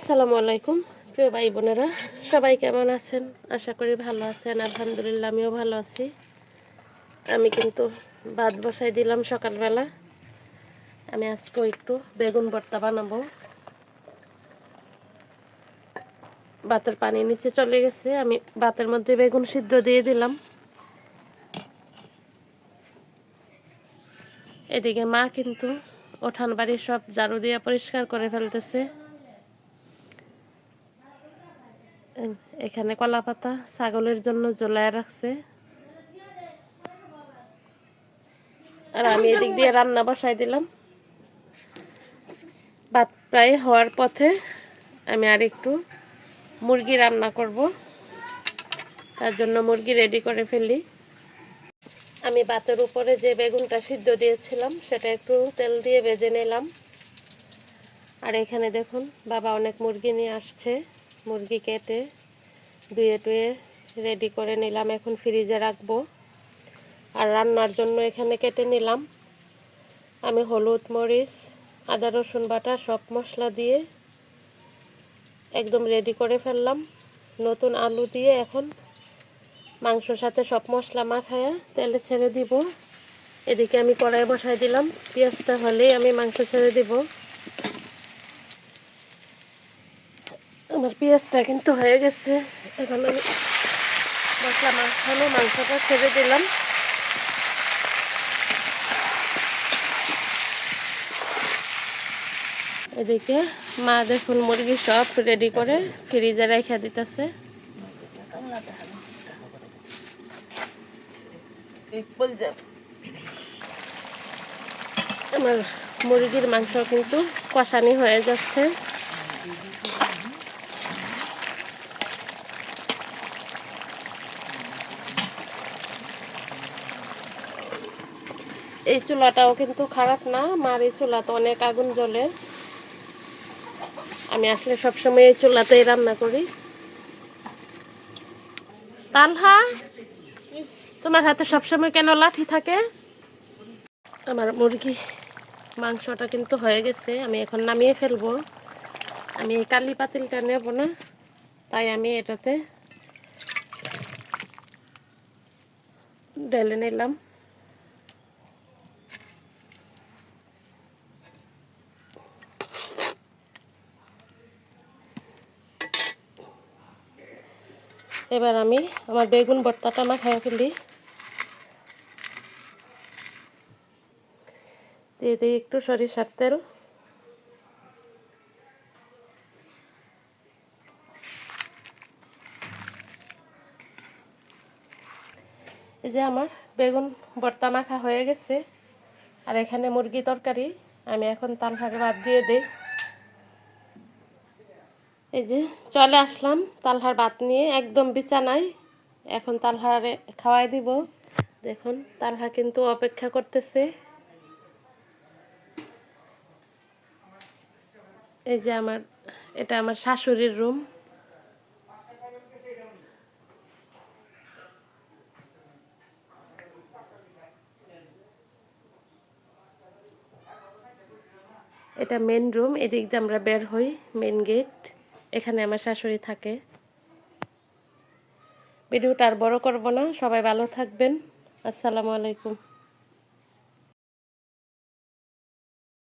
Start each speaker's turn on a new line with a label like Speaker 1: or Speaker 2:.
Speaker 1: আসসালামু আলাইকুম প্রিয় ভাই বোনেরা, সবাই কেমন আছেন? আশা করি ভালো আছেন। আলহামদুলিল্লাহ, আমিও ভালো আছি। আমি কিন্তু ভাত বসাই দিলাম সকালবেলা। আমি আজকে একটু বেগুন ভর্তা বানাবো। ভাতের পানি নিচে চলে গেছে, আমি ভাতের মধ্যে বেগুন সিদ্ধ দিয়ে দিলাম। এদিকে মা কিন্তু উঠান বাড়ি সব ঝাড়ু দিয়ে পরিষ্কার করে ফেলতেছে। এখানে কলা পাতা ছাগলের জন্য ঝোলায় রাখছে, আর আমি এদিক দিয়ে রান্না বসাই দিলাম। ভাত প্রায় হওয়ার পথে আমি আর একটু মুরগি রান্না করব, তার জন্য মুরগি রেডি করে ফেলি। আমি ভাতের উপরে যে বেগুনটা সিদ্ধ দিয়েছিলাম সেটা একটু তেল দিয়ে ভেজে নিলাম। আর এখানে দেখুন, বাবা অনেক মুরগি নিয়ে আসছে। মুরগি কেটে ধুয়ে টুয়ে রেডি করে নিলাম, এখন ফ্রিজে রাখবো। আর রান্নার জন্য এখানে কেটে নিলাম আমি হলুদ, মরিচ, আদা, রসুন বাটা সব মশলা দিয়ে একদম রেডি করে ফেললাম। নতুন আলু দিয়ে এখন মাংসর সাথে সব মশলা মাখায়া তেলে ছেড়ে দিব। এদিকে আমি কড়াই বসাই দিলাম, পেঁয়াজটা হলেই আমি মাংস ছেড়ে দিব। আমার পেঁয়াজটা কিন্তু হয়ে গেছে, এখন আমি মশলা মাখানো মাংসটা ছেড়ে দিলাম। এদিকে মা দেখুন মুরগি সব রেডি করে ফ্রিজে রেখে দিতেছে। আমার মুরগির মাংস কিন্তু কষানি হয়ে যাচ্ছে। এই চুলাটাও কিন্তু খারাপ না, মার এই চুলাতে অনেক আগুন জ্বলে। আমি আসলে সবসময় এই চুলাতেই রান্না করি। তালহা, তোমার হাতে সবসময় কেন লাঠি থাকে? আমার মুরগি মাংসটা কিন্তু হয়ে গেছে, আমি এখন নামিয়ে ফেলবো। আমি এই কালি পাতিলটা নেব না, তাই আমি এটাতে ঢেলে নিলাম। এবার আমি আমার বেগুন ভর্তাটা মাখায় ফেলি। দিয়ে দিই একটু সরিষার তেল। এই যে আমার বেগুন ভর্তা মাখা হয়ে গেছে। আর এখানে মুরগি তরকারি, আমি এখন তালহার ভাত দিয়ে দিই। এই যে চলে আসলাম তালহার ভাত নিয়ে একদম বিছানায়। এখন তালহারে খাওয়াই দিব। দেখুন তালহা কিন্তু অপেক্ষা করতেছে। এই যে এটা আমার শাশুড়ির রুম। এটা মেন রুম, এদিক দিয়ে আমরা বের হই, মেন গেট। এখানে আমার শাশুড়ি থাকে। ভিডিওটা আর বড় করব না, সবাই ভালো থাকবেন। আসসালামু আলাইকুম।